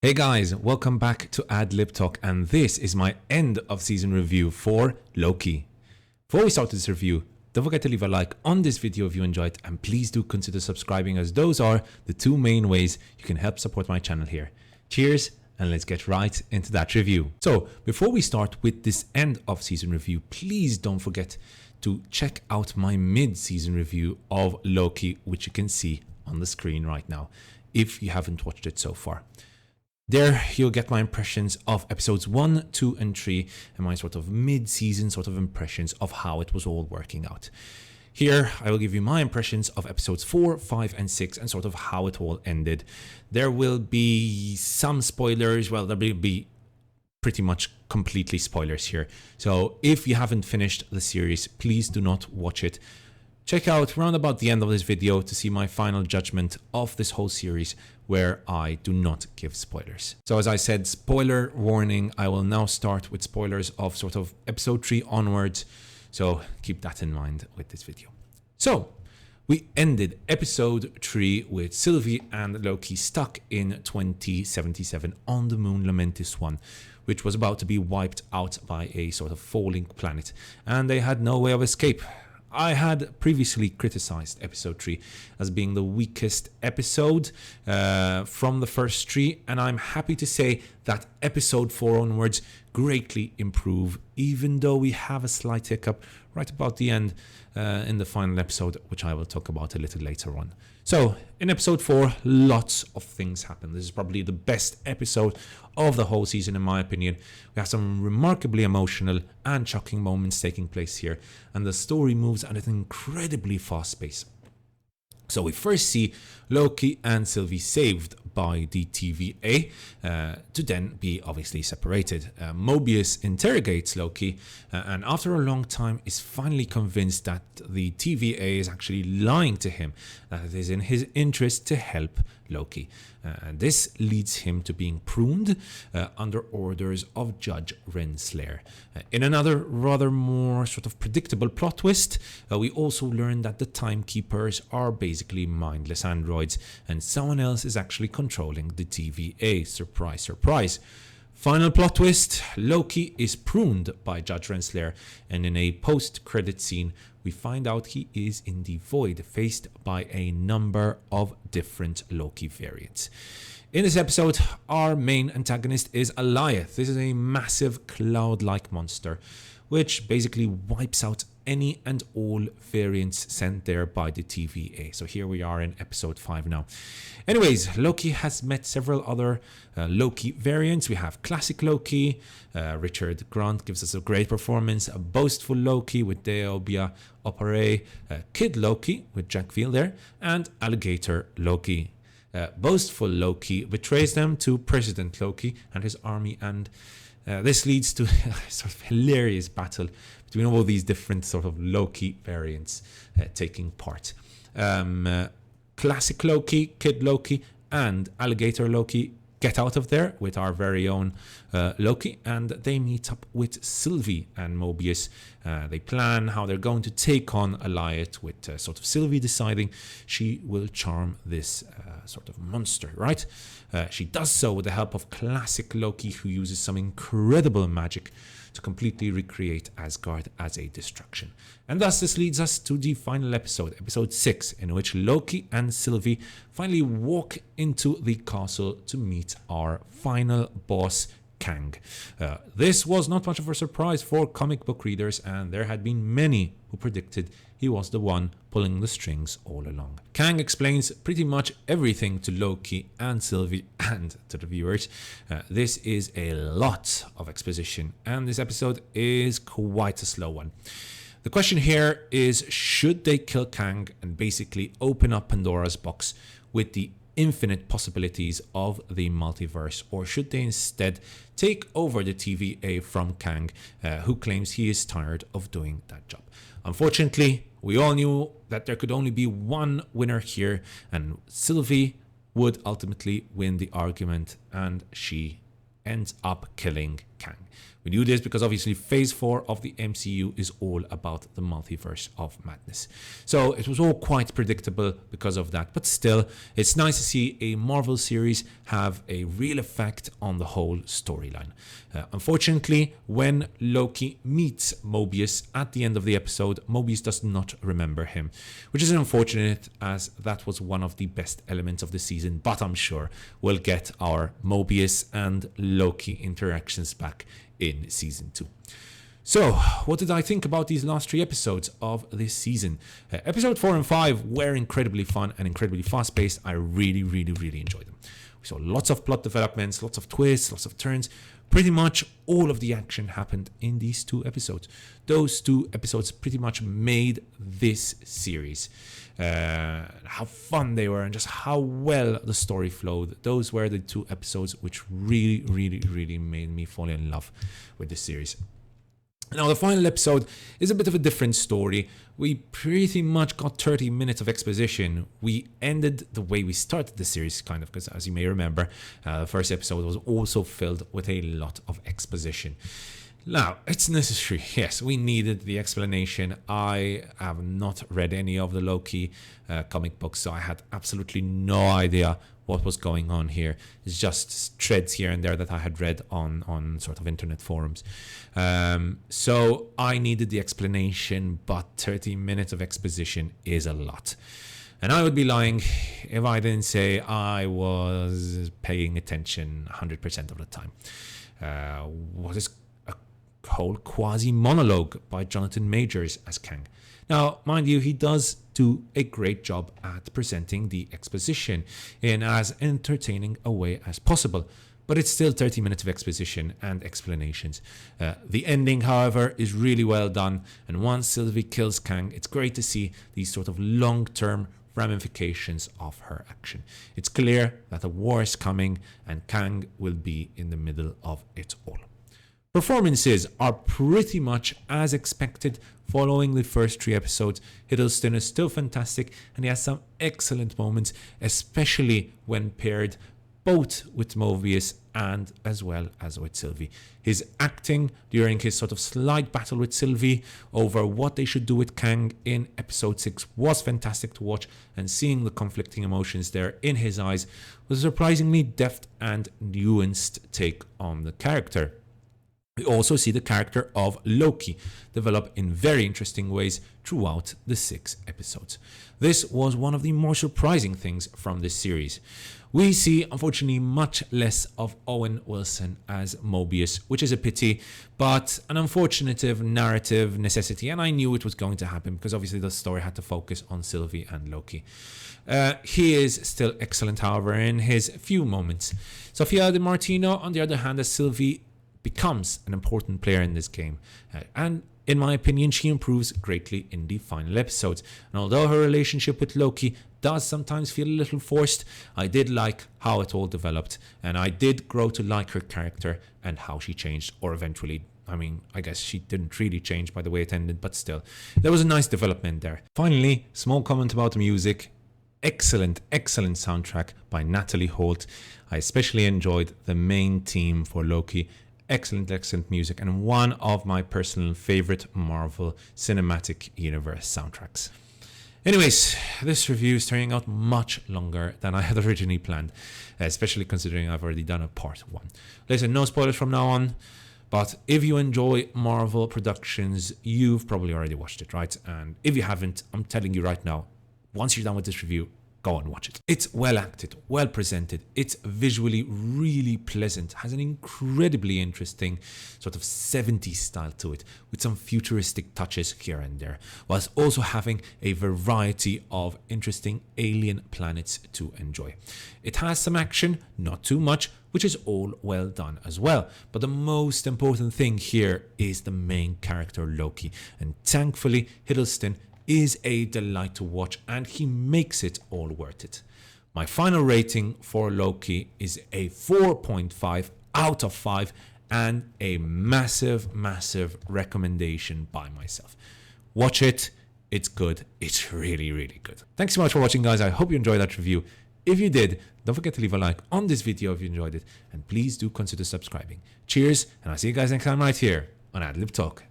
Hey guys, welcome back to Ad Talk, and this is my end of season review for Loki. Before we start this review, don't forget to leave a like on this video if you enjoyed it, and please do consider subscribing, as those are the two main ways you can help support my channel here. Cheers, and let's get right into that review. So before we start with this end of season review, please don't forget to check out my mid-season review of Loki, which you can see on the screen right now if you haven't watched it so far. There you'll get my impressions of episodes 1, 2 and 3 and my sort of mid-season sort of impressions of how it was all working out. Here I will give you my impressions of episodes 4, 5 and 6 and sort of how it all ended. There will be some spoilers, well there will be pretty much completely spoilers here. So if you haven't finished the series, please do not watch it. Check out round about the end of this video to see my final judgment of this whole series, where I do not give spoilers. So as I said, spoiler warning, I will now start with spoilers of sort of episode 3 onwards. So keep that in mind with this video. So we ended episode 3 with Sylvie and Loki stuck in 2077 on the moon Lamentis 1, which was about to be wiped out by a sort of falling planet, and they had no way of escape. I had previously criticized episode 3 as being the weakest episode from the first 3, and I'm happy to say that episode 4 onwards greatly improve, even though we have a slight hiccup right about the end in the final episode, which I will talk about a little later on. So in episode 4, lots of things happen. This is probably the best episode of the whole season in my opinion. We have some remarkably emotional and shocking moments taking place here, and the story moves at an incredibly fast pace. So we first see Loki and Sylvie saved by the TVA to then be obviously separated. Mobius interrogates Loki and after a long time is finally convinced that the TVA is actually lying to him, that it is in his interest to help Loki. And this leads him to being pruned under orders of Judge Renslayer. In another rather more sort of predictable plot twist, we also learn that the timekeepers are basically mindless androids and someone else is actually controlling the TVA. Surprise, surprise. Final plot twist, Loki is pruned by Judge Renslayer, and in a post-credit scene we find out he is in the void, faced by a number of different Loki variants. In this episode, our main antagonist is Alioth. This is a massive cloud-like monster which basically wipes out any and all variants sent there by the TVA. So here we are in episode 5 now. Anyways, Loki has met several other Loki variants. We have classic Loki, Richard Grant gives us a great performance, a boastful Loki with Deobia Opere, Kid Loki with Jack Field there, and Alligator Loki. Boastful Loki betrays them to President Loki and his army, and this leads to a sort of hilarious battle between all these different sort of Loki variants taking part. Classic Loki, Kid Loki, and Alligator Loki get out of there with our very own Loki, and they meet up with Sylvie and Mobius. They plan how they're going to take on Alioth, with sort of Sylvie deciding she will charm this sort of monster, right? She does so with the help of classic Loki, who uses some incredible magic to completely recreate Asgard as a destruction. And thus this leads us to the final episode, episode 6, in which Loki and Sylvie finally walk into the castle to meet our final boss, Kang. This was not much of a surprise for comic book readers, and there had been many who predicted he was the one pulling the strings all along. Kang explains pretty much everything to Loki and Sylvie and to the viewers. This is a lot of exposition, and this episode is quite a slow one. The question here is, should they kill Kang and basically open up Pandora's box with the infinite possibilities of the multiverse, or should they instead take over the TVA from Kang, who claims he is tired of doing that job? Unfortunately, we all knew that there could only be one winner here, and Sylvie would ultimately win the argument, and she ends up killing Kang. We knew this because obviously phase 4 of the MCU is all about the multiverse of madness. So it was all quite predictable because of that, but still, it's nice to see a Marvel series have a real effect on the whole storyline. Unfortunately, when Loki meets Mobius at the end of the episode, Mobius does not remember him, which is unfortunate as that was one of the best elements of the season, but I'm sure we'll get our Mobius and Loki interactions back in season 2. So, what did I think about these last 3 episodes of this season? Episode 4 and 5 were incredibly fun and incredibly fast-paced. I really enjoyed them. We saw lots of plot developments, lots of twists, lots of turns. Pretty much all of the action happened in these 2 episodes. Those 2 episodes pretty much made this series. How fun they were and just how well the story flowed. Those were the 2 episodes which really made me fall in love with this series. Now, the final episode is a bit of a different story. We pretty much got 30 minutes of exposition. We ended the way we started the series, kind of, because as you may remember, the first episode was also filled with a lot of exposition. Now, it's necessary. Yes, we needed the explanation. I have not read any of the Loki comic books, so I had absolutely no idea what was going on here. It's just threads here and there that I had read on sort of internet forums. So I needed the explanation, but 30 minutes of exposition is a lot. And I would be lying if I didn't say I was paying attention 100% of the time. What is a whole quasi-monologue by Jonathan Majors as Kang. Now, mind you, he does do a great job at presenting the exposition in as entertaining a way as possible, but it's still 30 minutes of exposition and explanations. The ending, however, is really well done, and once Sylvie kills Kang, it's great to see these sort of long-term ramifications of her action. It's clear that a war is coming, and Kang will be in the middle of it all. Performances are pretty much as expected following the first 3 episodes. Hiddleston is still fantastic and he has some excellent moments, especially when paired both with Mobius and as well as with Sylvie. His acting during his sort of slight battle with Sylvie over what they should do with Kang in episode 6 was fantastic to watch, and seeing the conflicting emotions there in his eyes was a surprisingly deft and nuanced take on the character. We also see the character of Loki develop in very interesting ways throughout the 6 episodes. This was one of the more surprising things from this series. We see, unfortunately, much less of Owen Wilson as Mobius, which is a pity, but an unfortunate narrative necessity, and I knew it was going to happen because obviously the story had to focus on Sylvie and Loki. He is still excellent, however, in his few moments. Sofia Di Martino, on the other hand, as Sylvie, becomes an important player in this game, and in my opinion she improves greatly in the final episodes. And although her relationship with Loki does sometimes feel a little forced, I did like how it all developed, and I did grow to like her character and how she changed, or eventually, I guess she didn't really change by the way it ended, but still there was a nice development there. Finally, small comment about the music. Excellent soundtrack by Natalie Holt. I especially enjoyed the main theme for Loki. Excellent music, and one of my personal favorite Marvel Cinematic Universe soundtracks. Anyways, this review is turning out much longer than I had originally planned, especially considering I've already done a part 1. Listen, no spoilers from now on, but if you enjoy Marvel productions, you've probably already watched it, right? And if you haven't, I'm telling you right now, once you're done with this review, go and watch it. It's well acted, well presented, it's visually really pleasant, has an incredibly interesting sort of 70s style to it, with some futuristic touches here and there, whilst also having a variety of interesting alien planets to enjoy. It has some action, not too much, which is all well done as well. But the most important thing here is the main character Loki, and thankfully Hiddleston is a delight to watch, and he makes it all worth it. My final rating for Loki is a 4.5 out of 5 and a massive recommendation by myself. Watch it, it's good, it's really good. Thanks so much for watching, guys. I hope you enjoyed that review. If you did, don't forget to leave a like on this video if you enjoyed it, and please do consider subscribing. Cheers, and I'll see you guys next time right here on Ad Lib Talk.